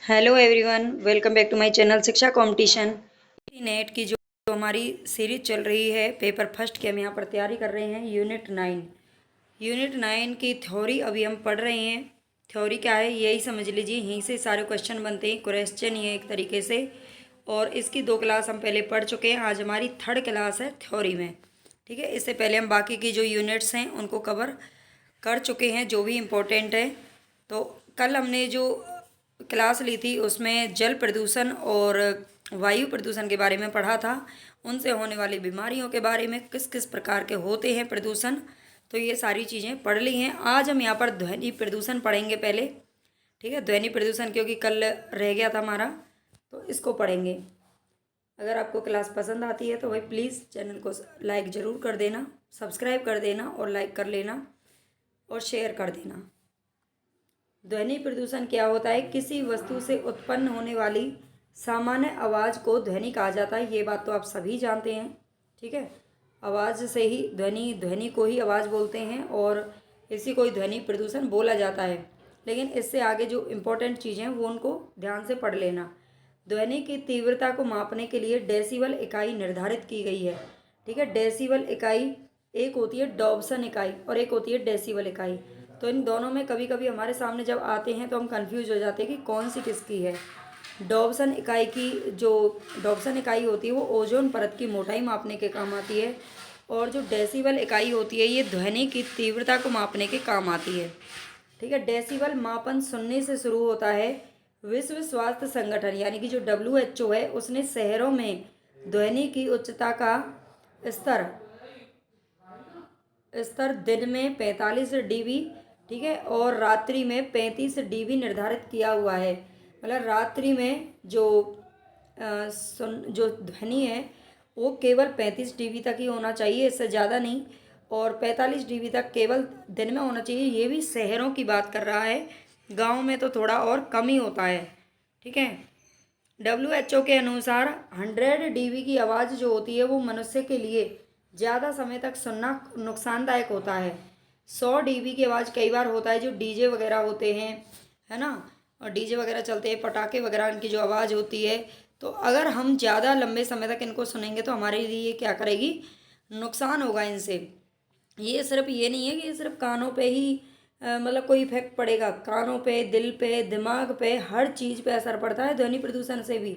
Hello everyone, welcome back to my channel Shiksha competition. NET की जो हमारी सीरीज चल रही है पेपर फर्स्ट की, हम यहाँ पर तैयारी कर रहे हैं। यूनिट 9 की थ्योरी अभी हम पढ़ रहे हैं। थ्योरी क्या है यही समझ लीजिए, यहीं से सारे क्वेश्चन बनते हैं, क्वेश्चन ही है एक तरीके से। और इसकी 2 क्लास हम पहले पढ़ चुके हैं, आज हमारी 3rd क्लास है थ्योरी में। ठीक है, इससे पहले हम बाकी की जो यूनिट्स हैं उनको कवर कर चुके हैं, जो भी इम्पोर्टेंट है। तो कल हमने जो क्लास ली थी उसमें जल प्रदूषण और वायु प्रदूषण के बारे में पढ़ा था, उनसे होने वाली बीमारियों के बारे में, किस किस प्रकार के होते हैं प्रदूषण, तो ये सारी चीज़ें पढ़ ली हैं। आज हम यहाँ पर ध्वनि प्रदूषण पढ़ेंगे पहले। ठीक है, ध्वनि प्रदूषण क्योंकि कल रह गया था हमारा, तो इसको पढ़ेंगे। अगर आपको क्लास पसंद आती है तो भाई प्लीज़ चैनल को लाइक ज़रूर कर देना, सब्सक्राइब कर देना और लाइक कर लेना और शेयर कर देना। ध्वनि प्रदूषण क्या होता है? किसी वस्तु से उत्पन्न होने वाली सामान्य आवाज़ को ध्वनि कहा जाता है। ये बात तो आप सभी जानते हैं। ठीक है, आवाज़ से ही ध्वनि को ही आवाज़ बोलते हैं और इसी को ही ध्वनि प्रदूषण बोला जाता है। लेकिन इससे आगे जो इम्पोर्टेंट चीज़ें हैं वो उनको ध्यान से पढ़ लेना। ध्वनि की तीव्रता को मापने के लिए डेसिबल इकाई निर्धारित की गई है। ठीक है, डेसिबल इकाई एक होती है डॉब्सन इकाई और एक होती है डेसिबल इकाई। तो इन दोनों में कभी कभी हमारे सामने जब आते हैं तो हम कंफ्यूज हो जाते हैं कि कौन सी किसकी है। डॉब्सन इकाई की जो डॉब्सन इकाई होती है वो ओजोन परत की मोटाई मापने के काम आती है, और जो डेसिबल इकाई होती है ये ध्वनि की तीव्रता को मापने के काम आती है। ठीक है, डेसिबल मापन सुनने से शुरू होता है। विश्व स्वास्थ्य संगठन यानी कि जो WHO है, उसने शहरों में ध्वनि की उच्चता का स्तर स्तर दिन में 45 dB, ठीक है, और रात्रि में 35 dB निर्धारित किया हुआ है। मतलब रात्रि में जो जो ध्वनि है वो केवल 35 dB तक ही होना चाहिए, इससे ज़्यादा नहीं, और 45 dB तक केवल दिन में होना चाहिए। ये भी शहरों की बात कर रहा है, गांव में तो थोड़ा और कम ही होता है। ठीक है, WHO के अनुसार 100 dB की आवाज़ जो होती है वो मनुष्य के लिए ज़्यादा समय तक सुनना नुकसानदायक होता है। 100 dB की आवाज़ कई बार होता है जो डीजे वगैरह होते हैं, है ना, और डीजे वगैरह चलते हैं, पटाखे वगैरह, इनकी जो आवाज़ होती है, तो अगर हम ज़्यादा लंबे समय तक इनको सुनेंगे तो हमारे लिए क्या करेगी, नुकसान होगा इनसे। ये सिर्फ ये नहीं है कि ये सिर्फ कानों पे ही मतलब कोई इफेक्ट पड़ेगा, कानों पे, दिल पे, दिमाग पे, हर चीज़ पे असर पड़ता है ध्वनि प्रदूषण से भी।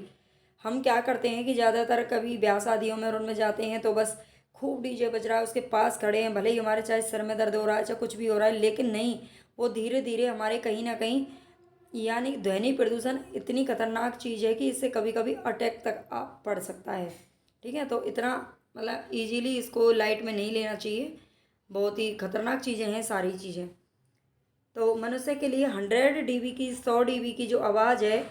हम क्या करते हैं कि ज़्यादातर कभी ब्याह शादियों में और उनमें जाते हैं तो बस खूब डीजे बज रहा है, उसके पास खड़े हैं, भले ही हमारे चाहे सिर में दर्द हो रहा है चाहे कुछ भी हो रहा है, लेकिन नहीं, वो धीरे धीरे हमारे कहीं ना कहीं, यानी ध्वनि प्रदूषण इतनी खतरनाक चीज़ है कि इससे कभी कभी अटैक तक आ पड़ सकता है। ठीक है, तो इतना मतलब इजीली इसको लाइट में नहीं लेना चाहिए, बहुत ही खतरनाक चीज़ें हैं सारी चीज़ें। तो मनुष्य के लिए 100 dB की, 100 dB की जो आवाज़ है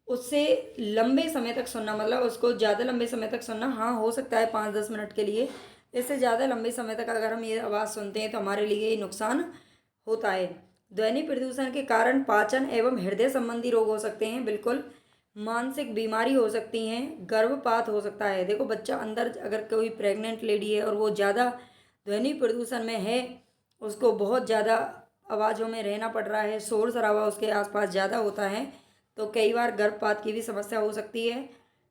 उससे लंबे समय तक सुनना, मतलब उसको ज़्यादा लंबे समय तक सुनना, हाँ हो सकता है 5-10 मिनट के लिए, इससे ज़्यादा लंबे समय तक अगर हम ये आवाज़ सुनते हैं तो हमारे लिए नुकसान होता है। ध्वनि प्रदूषण के कारण पाचन एवं हृदय संबंधी रोग हो सकते हैं, बिल्कुल, मानसिक बीमारी हो सकती हैं, गर्भपात हो सकता है। देखो बच्चा अंदर, अगर कोई प्रेग्नेंट लेडी है और वो ज़्यादा ध्वनि प्रदूषण में है, उसको बहुत ज़्यादा आवाज़ों में रहना पड़ रहा है, शोर शराबा उसके आसपास ज़्यादा होता है, तो कई बार गर्भपात की भी समस्या हो सकती है।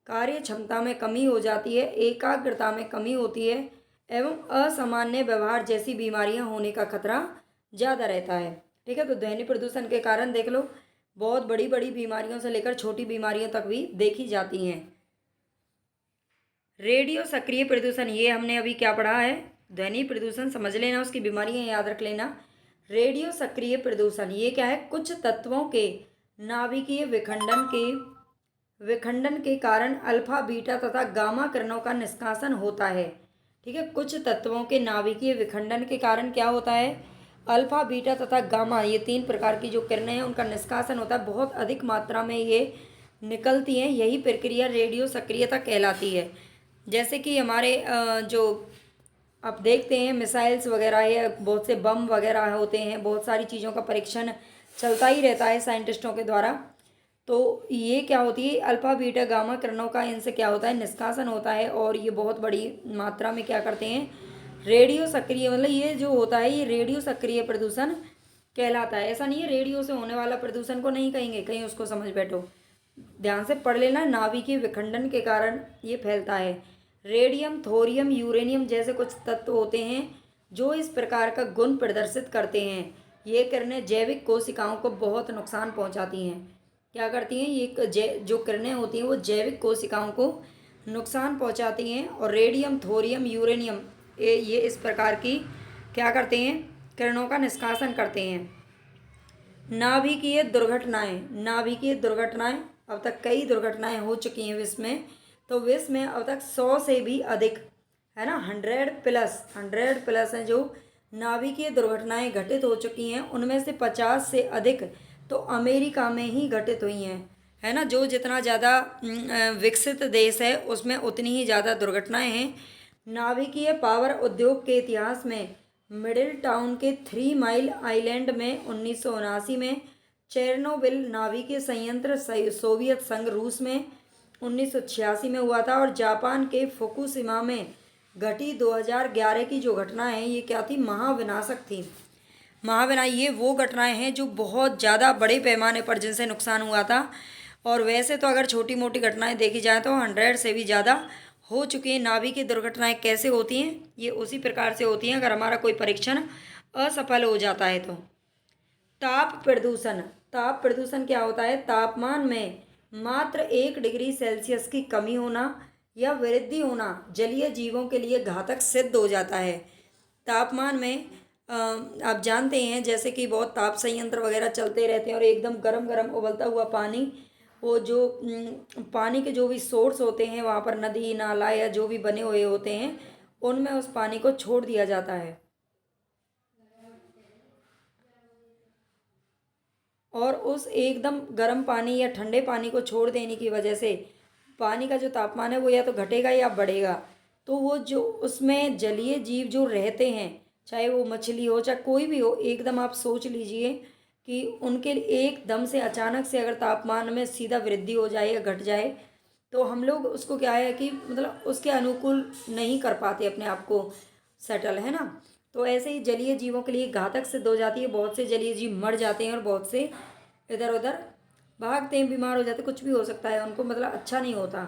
कार्य क्षमता में कमी हो जाती है, एकाग्रता में कमी होती है एवं असामान्य व्यवहार जैसी बीमारियां होने का खतरा ज़्यादा रहता है। ठीक है, तो ध्वनि प्रदूषण के कारण देख लो बहुत बड़ी बड़ी बीमारियों से लेकर छोटी बीमारियों तक भी देखी जाती हैं। रेडियो सक्रिय प्रदूषण, ये हमने अभी क्या पढ़ा है, ध्वनि प्रदूषण समझ लेना, उसकी बीमारियां याद रख लेना। रेडियो सक्रिय प्रदूषण ये क्या है, कुछ तत्वों के नाभिकीय विखंडन के कारण अल्फा बीटा तथा गामा किरणों का निष्कासन होता है। ठीक है, कुछ तत्वों के नाभिकीय विखंडन के कारण क्या होता है, अल्फा बीटा तथा गामा, ये 3 प्रकार की जो किरणें हैं उनका निष्कासन होता है, बहुत अधिक मात्रा में ये निकलती हैं, यही प्रक्रिया रेडियो सक्रियता कहलाती है। जैसे कि हमारे जो आप देखते हैं मिसाइल्स वगैरह या बहुत से बम वगैरह होते हैं, बहुत सारी चीज़ों का परीक्षण चलता ही रहता है साइंटिस्टों के द्वारा, तो ये क्या होती है, अल्फा बीटा गामा किरणों का इनसे क्या होता है, निष्कासन होता है, और ये बहुत बड़ी मात्रा में क्या करते हैं, रेडियो सक्रिय, मतलब ये जो होता है ये रेडियो सक्रिय प्रदूषण कहलाता है। ऐसा नहीं है रेडियो से होने वाला प्रदूषण को नहीं कहेंगे, कहीं उसको समझ बैठो, ध्यान से पढ़ लेना, नाभिकीय विखंडन के कारण ये फैलता है। रेडियम, थोरियम, यूरेनियम जैसे कुछ तत्व होते हैं जो इस प्रकार का गुण प्रदर्शित करते हैं। ये किरणें जैविक कोशिकाओं को बहुत नुकसान पहुंचाती हैं। क्या करती हैं ये जो किरणें होती हैं वो जैविक कोशिकाओं को नुकसान पहुंचाती हैं। और रेडियम, थोरियम, यूरेनियम ये इस प्रकार की क्या करते हैं, किरणों का निष्कासन करते हैं। नाभिकीय दुर्घटनाएं, नाभिकीय दुर्घटनाएं, अब तक कई दुर्घटनाएं हो चुकी हैं विश्व में। तो विश्व में अब तक 100 से भी अधिक, है ना, 100 प्लस हैं जो नाभिकीय दुर्घटनाएं घटित हो चुकी हैं। उनमें से 50 से अधिक तो अमेरिका में ही घटित हुई हैं, है ना। जो जितना ज़्यादा विकसित देश है उसमें उतनी ही ज़्यादा दुर्घटनाएं हैं। नाभिकीय पावर उद्योग के इतिहास में मिडिल टाउन के 3 माइल आइलैंड में 1979 में, चेरनोबिल नाभिकीय संयंत्र सोवियत संघ रूस में 1986 में हुआ था, और जापान के फुकुशिमा में घटी 2011 की जो घटना है ये क्या थी, महाविनाशक थी। ये वो घटनाएं हैं जो बहुत ज़्यादा बड़े पैमाने पर जिनसे नुकसान हुआ था। और वैसे तो अगर छोटी मोटी घटनाएं देखी जाए तो 100 से भी ज़्यादा हो चुकी हैं। नाभिकीय दुर्घटनाएं कैसे होती हैं, ये उसी प्रकार से होती हैं अगर हमारा कोई परीक्षण असफल हो जाता है तो। ताप प्रदूषण, ताप प्रदूषण क्या होता है, तापमान में मात्र 1 डिग्री सेल्सियस की कमी होना या वृद्धि होना जलीय जीवों के लिए घातक सिद्ध हो जाता है। तापमान में आप जानते हैं जैसे कि बहुत ताप संयंत्र वगैरह चलते रहते हैं और एकदम गरम गरम उबलता हुआ पानी, वो जो पानी के जो भी सोर्स होते हैं वहाँ पर नदी नाला या जो भी बने हुए होते हैं उनमें उस पानी को छोड़ दिया जाता है। और उस एकदम गर्म पानी या ठंडे पानी को छोड़ देने की वजह से पानी का जो तापमान है वो या तो घटेगा या बढ़ेगा। तो वो जो उसमें जलीय जीव जो रहते हैं, चाहे वो मछली हो चाहे कोई भी हो, एकदम आप सोच लीजिए कि उनके लिए एकदम से अचानक से अगर तापमान में सीधा वृद्धि हो जाए या घट जाए तो हम लोग उसको क्या है कि मतलब उसके अनुकूल नहीं कर पाते अपने आप को सेटल, है ना। तो ऐसे ही जलीय जीवों के लिए घातक सिद्ध हो जाती है। बहुत से जलीय जीव मर जाते हैं और बहुत से इधर उधर भागते हैं, बीमार हो जाते, कुछ भी हो सकता है उनको, मतलब अच्छा नहीं होता।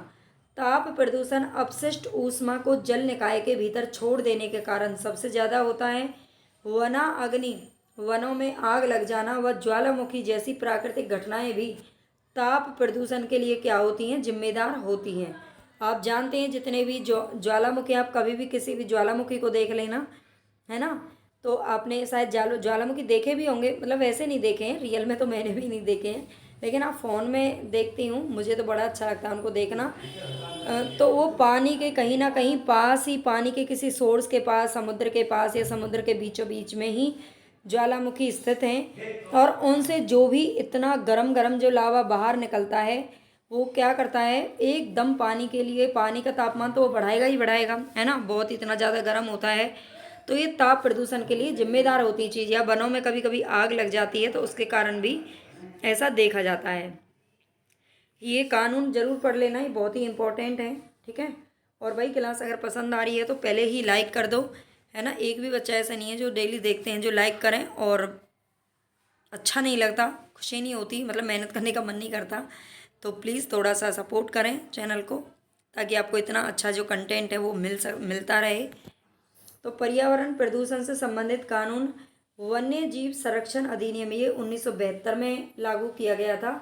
ताप प्रदूषण अपशिष्ट ऊष्मा को जल निकाय के भीतर छोड़ देने के कारण सबसे ज़्यादा होता है। वना अग्नि, वनों में आग लग जाना व ज्वालामुखी जैसी प्राकृतिक घटनाएं भी ताप प्रदूषण के लिए क्या होती हैं, जिम्मेदार होती हैं। आप जानते हैं जितने भी ज्वालामुखी, आप कभी भी किसी भी ज्वालामुखी को देख लेना, है ना, तो आपने शायद ज्वालामुखी देखे भी होंगे, मतलब वैसे नहीं देखे हैं, रियल में तो मैंने भी नहीं देखे हैं, लेकिन आप फ़ोन में देखती हूँ, मुझे तो बड़ा अच्छा लगता है उनको देखना। तो वो पानी के कहीं ना कहीं पास ही, पानी के किसी सोर्स के पास, समुद्र के पास या समुद्र के बीचों बीच में ही ज्वालामुखी स्थित हैं। और उनसे जो भी इतना गरम गरम जो लावा बाहर निकलता है वो क्या करता है, एकदम पानी के लिए, पानी का तापमान तो वो बढ़ाएगा ही बढ़ाएगा, है ना, बहुत इतना ज़्यादा गर्म होता है। तो ये ताप प्रदूषण के लिए जिम्मेदार होती चीज़, या वनों में कभी कभी आग लग जाती है तो उसके कारण भी ऐसा देखा जाता है। ये कानून जरूर पढ़ लेना, ये बहुत ही इम्पोर्टेंट है, ठीक है। और भाई क्लास अगर पसंद आ रही है तो पहले ही लाइक कर दो, है ना। एक भी बच्चा ऐसा नहीं है जो डेली देखते हैं जो लाइक करें, और अच्छा नहीं लगता, खुशी नहीं होती, मतलब मेहनत करने का मन नहीं करता, तो प्लीज़ थोड़ा सा सपोर्ट करें चैनल को ताकि आपको इतना अच्छा जो कंटेंट है वो मिलता रहे। तो पर्यावरण प्रदूषण से संबंधित कानून वन्य जीव संरक्षण अधिनियम, ये 1972 में लागू किया गया था।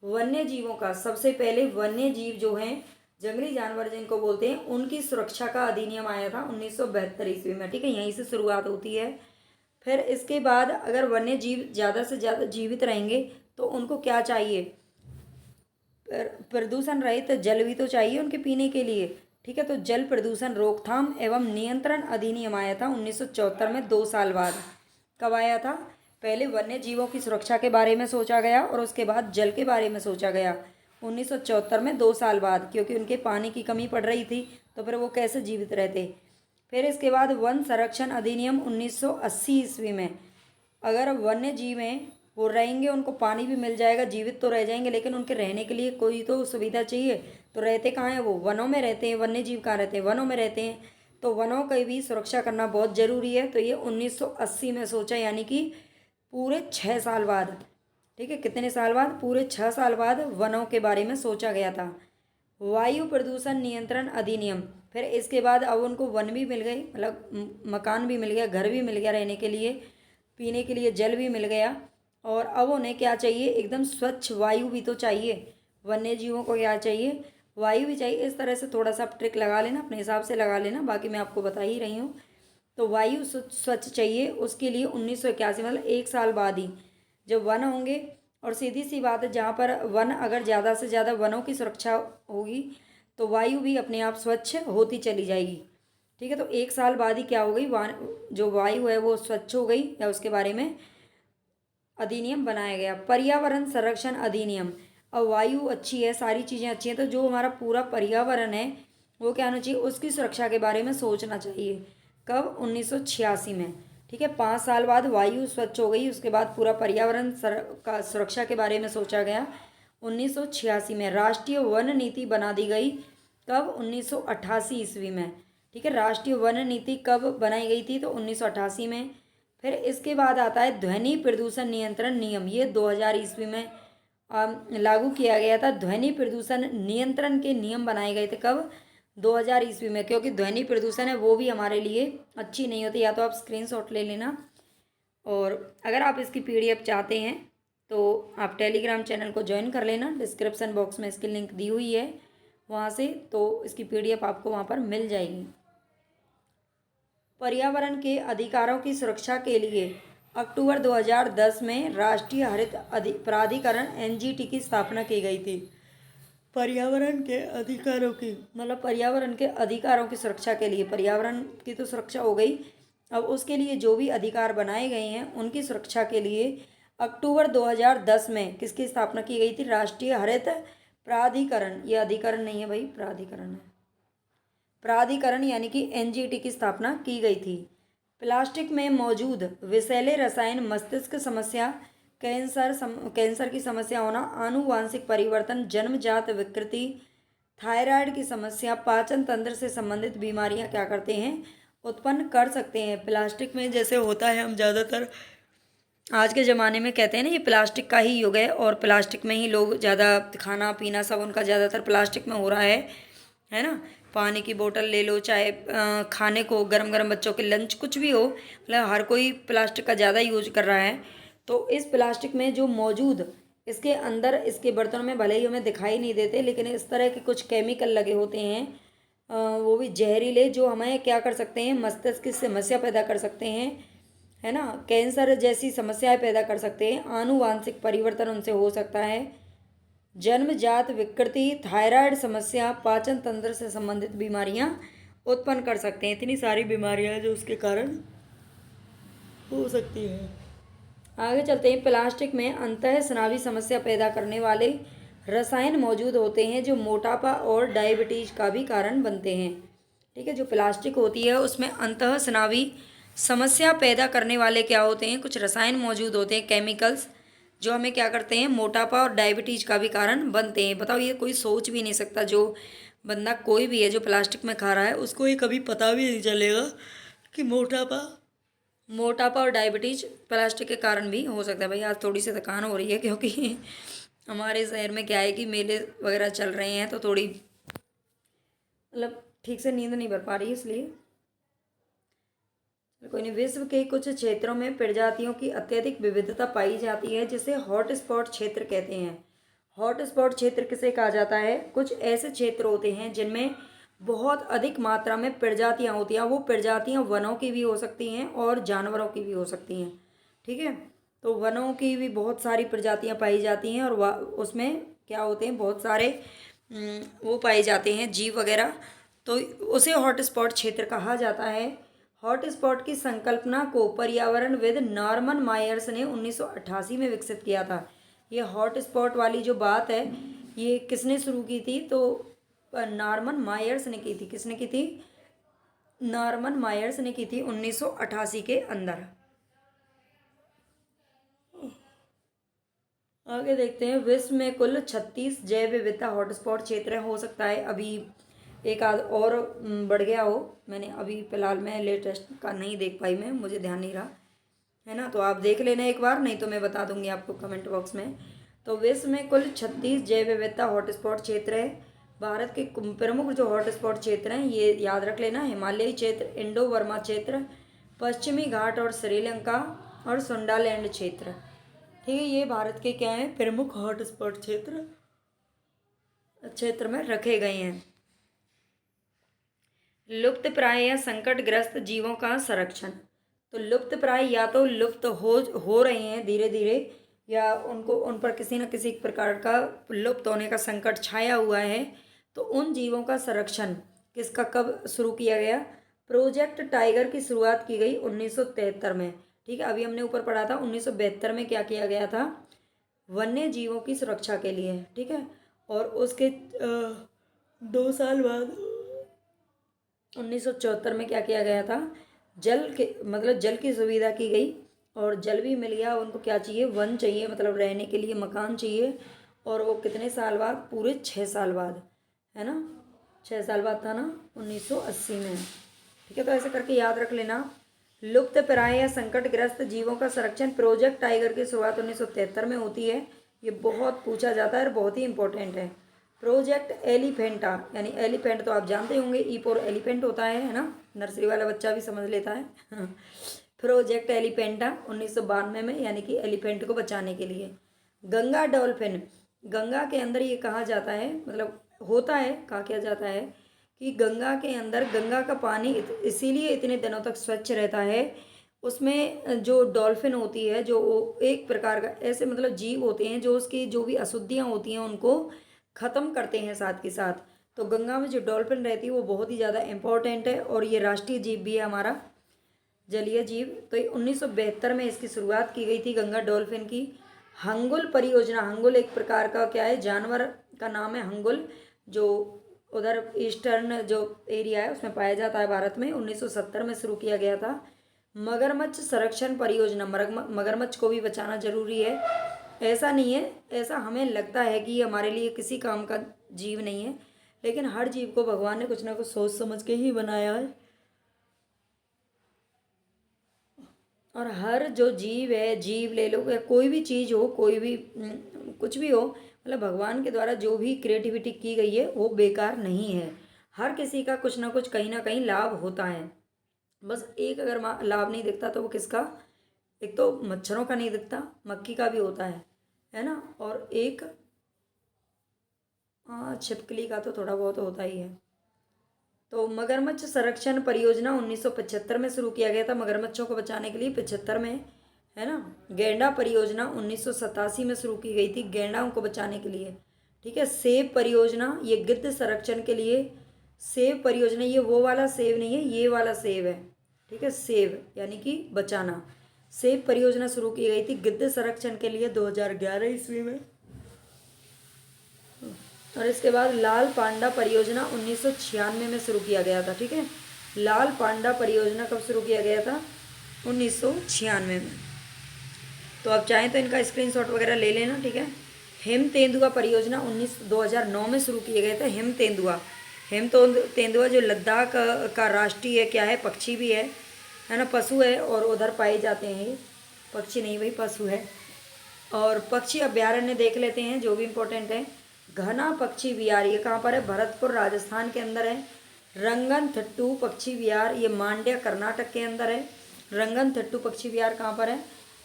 वन्य जीवों का सबसे पहले, वन्य जीव जो हैं जंगली जानवर जिनको बोलते हैं, उनकी सुरक्षा का अधिनियम आया था 1972 ईस्वी में, ठीक है, यहीं से शुरुआत होती है। फिर इसके बाद अगर वन्य जीव ज़्यादा से ज़्यादा जीवित रहेंगे तो उनको क्या चाहिए, प्रदूषण रहित जल भी तो चाहिए उनके पीने के लिए, ठीक है। तो जल प्रदूषण रोकथाम एवं नियंत्रण अधिनियम आया था 1974 में, 2 साल बाद। कब आया था, पहले वन्य जीवों की सुरक्षा के बारे में सोचा गया और उसके बाद जल के बारे में सोचा गया 1974 में, 2 साल बाद, क्योंकि उनके पानी की कमी पड़ रही थी तो फिर वो कैसे जीवित रहते। फिर इसके बाद वन संरक्षण अधिनियम 1980 ईस्वी में, अगर वन्य जीव हैं वो रहेंगे, उनको पानी भी मिल जाएगा, जीवित तो रह जाएंगे, लेकिन उनके रहने के लिए कोई तो सुविधा चाहिए। तो रहते कहाँ हैं वो, वनों में रहते हैं। वन्य जीव कहाँ रहते हैं, वनों में रहते हैं। तो वनों की भी सुरक्षा करना बहुत ज़रूरी है। तो ये 1980 में सोचा, यानी कि पूरे 6 साल बाद ठीक है, कितने साल बाद? पूरे 6 साल बाद वनों के बारे में सोचा गया था। वायु प्रदूषण नियंत्रण अधिनियम, फिर इसके बाद अब उनको वन भी मिल गई, मतलब मकान भी मिल गया, घर भी मिल गया रहने के लिए, पीने के लिए जल भी मिल गया, और अब उन्हें क्या चाहिए? एकदम स्वच्छ वायु भी तो चाहिए। वन्य जीवों को क्या चाहिए? वायु भी चाहिए। इस तरह से थोड़ा सा आप ट्रिक लगा लेना, अपने हिसाब से लगा लेना, बाकी मैं आपको बता ही रही हूँ। तो वायु स्वच्छ चाहिए, उसके लिए 1981 मतलब 1 साल बाद ही जब वन होंगे, और सीधी सी बात है, जहाँ पर वन, अगर ज़्यादा से ज़्यादा वनों की सुरक्षा होगी तो वायु भी अपने आप स्वच्छ होती चली जाएगी। ठीक है, तो 1 साल बाद ही क्या हो गई? जो वायु है वो स्वच्छ हो गई, या उसके बारे में अधिनियम बनाया गया। पर्यावरण संरक्षण अधिनियम, अब वायु अच्छी है, सारी चीज़ें अच्छी हैं, तो जो हमारा पूरा पर्यावरण है वो क्या होना चाहिए? उसकी सुरक्षा के बारे में सोचना चाहिए। कब? 1986 में। ठीक है, 5 साल बाद वायु स्वच्छ हो गई, उसके बाद पूरा पर्यावरण का सुरक्षा के बारे में सोचा गया 1986 में। राष्ट्रीय वन नीति बना दी गई कब? 1988 ईस्वी में। ठीक है, राष्ट्रीय वन नीति कब बनाई गई थी? तो 1988 में। फिर इसके बाद आता है ध्वनि प्रदूषण नियंत्रण नियम, ये 2000 ईस्वी में लागू किया गया था। ध्वनि प्रदूषण नियंत्रण के नियम बनाए गए थे कब? 2000 ईस्वी में, क्योंकि ध्वनि प्रदूषण है वो भी हमारे लिए अच्छी नहीं होती। या तो आप स्क्रीनशॉट ले लेना, और अगर आप इसकी पीडीएफ चाहते हैं तो आप टेलीग्राम चैनल को ज्वाइन कर लेना, डिस्क्रिप्शन बॉक्स में इसकी लिंक दी हुई है वहाँ से, तो इसकी पीडीएफ आपको वहाँ पर मिल जाएगी। पर्यावरण के अधिकारों की सुरक्षा के लिए अक्टूबर 2010 में राष्ट्रीय हरित प्राधिकरण एनजीटी की स्थापना की गई थी। पर्यावरण के अधिकारों की, मतलब पर्यावरण के अधिकारों की सुरक्षा के लिए, पर्यावरण की तो सुरक्षा हो गई, अब उसके लिए जो भी अधिकार बनाए गए हैं उनकी सुरक्षा के लिए अक्टूबर 2010 में किसकी स्थापना की गई थी? राष्ट्रीय हरित प्राधिकरण, ये अधिकरण नहीं है भाई, प्राधिकरण है, प्राधिकरण यानी कि एनजीटी की स्थापना की गई थी। प्लास्टिक में मौजूद विषैले रसायन मस्तिष्क समस्या, कैंसर की समस्या होना, आनुवांशिक परिवर्तन, जन्मजात विकृति, थायराइड की समस्या, पाचन तंत्र से संबंधित बीमारियां क्या करते हैं? उत्पन्न कर सकते हैं। प्लास्टिक में जैसे होता है, हम ज़्यादातर आज के ज़माने में कहते हैं ना ये प्लास्टिक का ही युग है, और प्लास्टिक में ही लोग ज़्यादा खाना पीना सब उनका ज़्यादातर प्लास्टिक में हो रहा है ना। पानी की बोतल ले लो, चाहे खाने को गरम गरम बच्चों के लंच कुछ भी हो, मतलब हर कोई प्लास्टिक का ज़्यादा यूज कर रहा है। तो इस प्लास्टिक में जो मौजूद, इसके अंदर, इसके बर्तनों में भले ही हमें दिखाई नहीं देते, लेकिन इस तरह के कुछ केमिकल लगे होते हैं, वो भी जहरीले, जो हमें क्या कर सकते हैं? मस्तिष्क की समस्या पैदा कर सकते हैं, है ना, कैंसर जैसी समस्याएं पैदा कर सकते हैं, आनुवांशिक परिवर्तन उनसे हो सकता है, जन्मजात विकृति, थायराइड समस्या, पाचन तंत्र से संबंधित बीमारियां उत्पन्न कर सकते हैं। इतनी सारी बीमारियां जो उसके कारण हो सकती हैं। आगे चलते हैं। प्लास्टिक में अंतःस्रावी समस्या पैदा करने वाले रसायन मौजूद होते हैं जो मोटापा और डायबिटीज का भी कारण बनते हैं। ठीक है, जो प्लास्टिक होती है उसमें अंतःस्रावी समस्या पैदा करने वाले क्या होते हैं? कुछ रसायन मौजूद होते हैं, केमिकल्स, जो हमें क्या करते हैं? मोटापा और डायबिटीज का भी कारण बनते हैं। बताओ, ये कोई सोच भी नहीं सकता, जो बंदा कोई भी है जो प्लास्टिक में खा रहा है उसको ये कभी पता भी नहीं चलेगा कि मोटापा और डायबिटीज प्लास्टिक के कारण भी हो सकता है। भाई आज थोड़ी सी थकान हो रही है, क्योंकि हमारे शहर में क्या है कि मेले वगैरह चल रहे हैं, तो थोड़ी मतलब ठीक से नींद नहीं भर पा रही है, इसलिए कोई नहीं। विश्व के कुछ क्षेत्रों में प्रजातियों की अत्यधिक विविधता पाई जाती है, जिसे हॉट स्पॉट क्षेत्र कहते हैं। हॉट स्पॉट क्षेत्र किसे कहा जाता है? कुछ ऐसे क्षेत्र होते हैं जिनमें बहुत अधिक मात्रा में प्रजातियां होती हैं। वो प्रजातियां वनों की भी हो सकती हैं और जानवरों की भी हो सकती हैं। ठीक है, तो वनों की भी बहुत सारी प्रजातियां पाई जाती हैं, और उसमें क्या होते हैं? बहुत सारे वो पाए जाते हैं, जीव वगैरह, तो उसे हॉट स्पॉट क्षेत्र कहा जाता है। हॉट स्पॉट की संकल्पना को पर्यावरणविद नॉर्मन मायर्स ने 1988 में विकसित किया था। ये हॉट स्पॉट वाली जो बात है, ये किसने शुरू की थी? तो नॉर्मन मायर्स ने की थी। किसने की थी? नॉर्मन मायर्स ने की थी 1988 के अंदर। आगे देखते हैं। विश्व में कुल 36 जैव विविधता हॉटस्पॉट क्षेत्र हो सकता है अभी एक आध और बढ़ गया हो। मैंने अभी फ़िलहाल में लेटेस्ट का नहीं देख पाई, मैं, मुझे ध्यान नहीं रहा। है ना। तो आप देख लेना एक बार, नहीं तो मैं बता दूंगी आपको कमेंट बॉक्स में। तो विश्व में कुल 36 जैव विविधता हॉटस्पॉट क्षेत्र है। भारत के प्रमुख जो हॉटस्पॉट क्षेत्र हैं ये याद रख लेना, हिमालयी क्षेत्र, इंडो बर्मा क्षेत्र, पश्चिमी घाट और श्रीलंका, और सुंडालैंड क्षेत्र। ठीक है, ये भारत के क्या हैं, प्रमुख हॉटस्पॉट क्षेत्र में रखे गए हैं। लुप्त प्राय या संकटग्रस्त जीवों का संरक्षण। तो लुप्त प्राय या तो लुप्त हो रहे हैं धीरे धीरे, या उनको उन पर किसी न किसी प्रकार का लुप्त होने का संकट छाया हुआ है। तो उन जीवों का संरक्षण किसका कब शुरू किया गया? प्रोजेक्ट टाइगर की शुरुआत की गई 1973 में। ठीक है, अभी हमने ऊपर पढ़ा था 1972 में क्या किया गया था, वन्य जीवों की सुरक्षा के लिए। ठीक है, और उसके 2 साल बाद 1974 में क्या किया गया था, जल के मतलब जल की सुविधा की गई, और जल भी मिल गया। उनको क्या चाहिए, वन चाहिए, मतलब रहने के लिए मकान चाहिए। और वो कितने साल बाद, पूरे 6 साल बाद, है ना, 6 साल बाद था ना, 1980 में। ठीक है, तो ऐसे करके याद रख लेना। लुप्त प्राय या संकटग्रस्त जीवों का संरक्षण प्रोजेक्ट टाइगर की शुरुआत 1973 में होती है। ये बहुत पूछा जाता है और बहुत ही इंपॉर्टेंट है। प्रोजेक्ट एलिफेंटा, यानी एलिफेंट तो आप जानते होंगे, ई फॉर एलिफेंट होता है ना, नर्सरी वाला बच्चा भी समझ लेता है। प्रोजेक्ट एलिफेंटा 1992 में, यानी कि एलिफेंट को बचाने के लिए। गंगा डॉल्फिन, गंगा के अंदर ये कहा जाता है, मतलब होता है, कहा क्या जाता है कि गंगा के अंदर, गंगा का पानी इसीलिए इतने दिनों तक स्वच्छ रहता है, उसमें जो डॉल्फिन होती है, जो एक प्रकार का ऐसे मतलब जीव होते हैं जो उसकी जो भी अशुद्धियाँ होती हैं उनको ख़त्म करते हैं साथ के साथ। तो गंगा में जो डॉल्फिन रहती है वो बहुत ही ज़्यादा इम्पोर्टेंट है, और ये राष्ट्रीय जीव भी है हमारा, जलीय जीव। तो 1972 में इसकी शुरुआत की गई थी गंगा डॉल्फिन की। हंगुल परियोजना, हंगुल एक प्रकार का क्या है, जानवर का नाम है हंगुल, जो उधर ईस्टर्न जो एरिया है उसमें पाया जाता है भारत में। 1970 में शुरू किया गया था। मगरमच्छ संरक्षण परियोजना, मगरमच्छ को भी बचाना जरूरी है। ऐसा नहीं है, ऐसा हमें लगता है कि ये हमारे लिए किसी काम का जीव नहीं है, लेकिन हर जीव को भगवान ने कुछ ना कुछ सोच समझ के ही बनाया है। और हर जो जीव है, जीव ले लो या कोई भी चीज़ हो, कोई भी कुछ भी हो, मतलब भगवान के द्वारा जो भी क्रिएटिविटी की गई है वो बेकार नहीं है। हर किसी का कुछ ना कुछ कहीं ना कहीं लाभ होता है। बस एक अगर लाभ नहीं दिखता तो वो किसका, एक तो मच्छरों का नहीं दिखता, मक्खी का भी होता है ना, और एक हाँ छिपकली का तो थोड़ा बहुत होता ही है। तो मगरमच्छ संरक्षण परियोजना 1975 में शुरू किया गया था, मगरमच्छों को बचाने के लिए 75 में, है ना। गैंडा परियोजना 1987 में शुरू की गई थी, गैंडाओं को बचाने के लिए। ठीक है, सेब परियोजना, ये गिद्ध संरक्षण के लिए। सेब परियोजना, ये वो वाला सेब नहीं है, ये वाला सेब है। ठीक है, सेब यानी कि बचाना। सेब परियोजना शुरू की गई थी गिद्ध संरक्षण के लिए 2011 ईस्वी में। और इसके बाद लाल पांडा परियोजना 1996 में शुरू किया गया था। ठीक है, लाल पांडा परियोजना कब शुरू किया गया था, 1996 में। तो आप चाहें तो इनका स्क्रीनशॉट वगैरह ले लेना। ठीक है, हिम तेंदुआ परियोजना 2009 में शुरू किए गए थे। हिम तेंदुआ, हिम तो तेंदुआ जो लद्दाख का राष्ट्रीय क्या है, पक्षी भी है ना, पशु है, और उधर पाए जाते हैं ये, पक्षी नहीं भाई पशु है। और पक्षी अभ्यारण्य देख लेते हैं जो भी इम्पोर्टेंट है। घना पक्षी विहार, ये कहाँ पर है, भरतपुर राजस्थान के अंदर है। रंगनथिट्टू पक्षी विहार, ये मांड्या कर्नाटक के अंदर है। रंगनथिट्टू पक्षी विहार कहाँ पर है,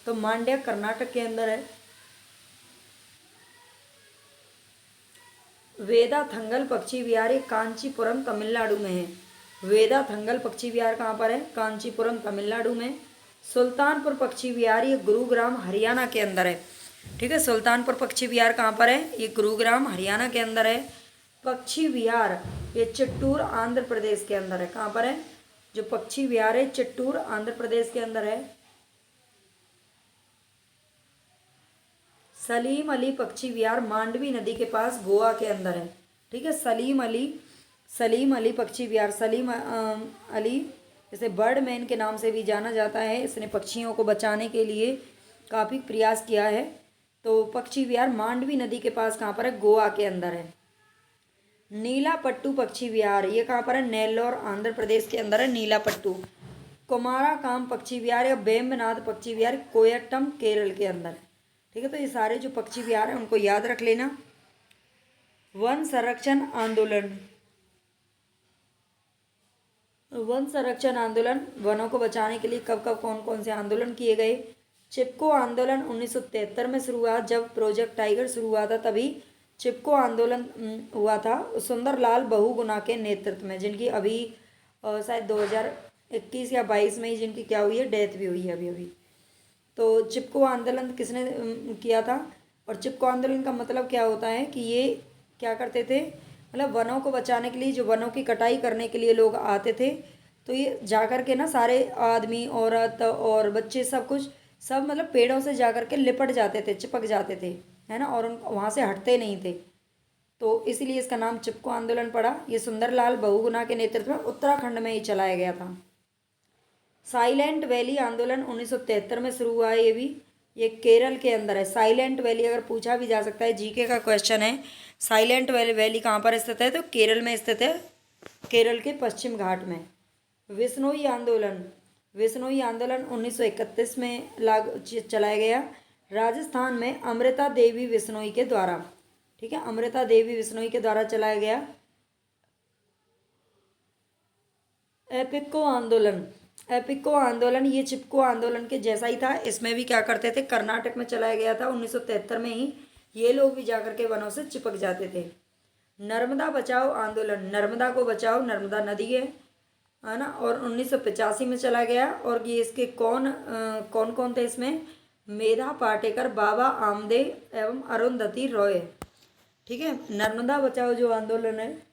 तो मांड्या कर्नाटक के अंदर है। वेदाथंगल पक्षी विहार, ये कांचीपुरम तमिलनाडु में है। वेदाथंगल पक्षी विहार कहाँ पर है, कांचीपुरम तमिलनाडु में। सुल्तानपुर पक्षी विहार, ये गुरुग्राम हरियाणा के अंदर है। ठीक है, सुल्तानपुर पक्षी विहार कहाँ पर है, ये गुरुग्राम हरियाणा के अंदर है। पक्षी विहार ये चिट्टूर आंध्र प्रदेश के अंदर है। कहाँ पर है, जो पक्षी विहार है चिट्टूर आंध्र प्रदेश के अंदर है। सलीम अली पक्षी विहार मांडवी नदी के पास गोवा के अंदर है। ठीक है, सलीम अली पक्षी विहार, सलीम अली इसे बर्डमैन के नाम से भी जाना जाता है। इसने पक्षियों को बचाने के लिए काफ़ी प्रयास किया है। तो पक्षी विहार मांडवी नदी के पास कहाँ पर है, गोवा के अंदर है। नीला पट्टू पक्षी विहार, ये कहाँ पर है, नेल्लोर आंध्र प्रदेश के अंदर है नीला पट्टू। कुमाराकाम पक्षी विहार या वेम्बनाथ पक्षी विहार कोयट्टम केरल के अंदर है। ठीक है, तो ये सारे जो पक्षी विहार हैं उनको याद रख लेना। वन संरक्षण आंदोलन, वन संरक्षण आंदोलन, वनों को बचाने के लिए कब कब कौन कौन से आंदोलन किए गए। चिपको आंदोलन 1973 में शुरू हुआ, जब प्रोजेक्ट टाइगर शुरू हुआ था तभी चिपको आंदोलन हुआ था सुंदरलाल बहुगुणा के नेतृत्व में, जिनकी अभी शायद 2021 या 22 में ही जिनकी क्या हुई है, डेथ भी हुई है अभी अभी। तो चिपको आंदोलन किसने किया था, और चिपको आंदोलन का मतलब क्या होता है कि ये क्या करते थे, मतलब वनों को बचाने के लिए, जो वनों की कटाई करने के लिए लोग आते थे, तो ये जाकर के ना सारे आदमी औरत और बच्चे सब कुछ सब मतलब पेड़ों से जाकर के लिपट जाते थे, चिपक जाते थे, है ना, और उन वहाँ से हटते नहीं थे, तो इसीलिए इसका नाम चिपको आंदोलन पड़ा। ये सुंदरलाल बहुगुणा के नेतृत्व में उत्तराखंड में ही चलाया गया था। साइलेंट वैली आंदोलन 1973 में शुरू हुआ है, ये भी ये केरल के अंदर है। साइलेंट वैली अगर पूछा भी जा सकता है, जीके का क्वेश्चन है, साइलेंट वैली कहाँ पर स्थित है, तो केरल में स्थित है, केरल के पश्चिम घाट में। विश्नोई आंदोलन, विश्नोई आंदोलन 1931 में चलाया गया, राजस्थान में अमृता देवी विश्नोई के द्वारा। ठीक है, अमृता देवी विश्नोई के द्वारा चलाया गया। एपिको आंदोलन, एपिको आंदोलन ये चिपको आंदोलन के जैसा ही था, इसमें भी क्या करते थे, कर्नाटक में चलाया गया था 1973 में ही, ये लोग भी जाकर के वनों से चिपक जाते थे। नर्मदा बचाओ आंदोलन, नर्मदा को बचाओ, नर्मदा नदी है ना, और 1985 में चला गया, और ये इसके कौन कौन थे इसमें, मेधा पाटेकर, बाबा आमदेव एवं अरुंधति रॉय। ठीक है, नर्मदा बचाओ जो आंदोलन है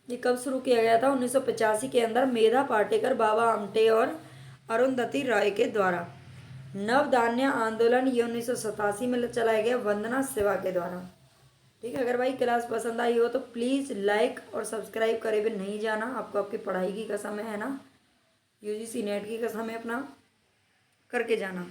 ये कब शुरू किया गया था, 1985 के अंदर मेधा पाटेकर, बाबा आमटे और अरुंधति राय के द्वारा। नवधान्य आंदोलन ये 1987 में चलाया गया, वंदना शिवा के द्वारा। ठीक है, अगर भाई क्लास पसंद आई हो तो प्लीज़ लाइक और सब्सक्राइब करे भी नहीं जाना, आपको आपकी पढ़ाई की कसम है ना, यूजीसी नेट की कसम है, अपना करके जाना।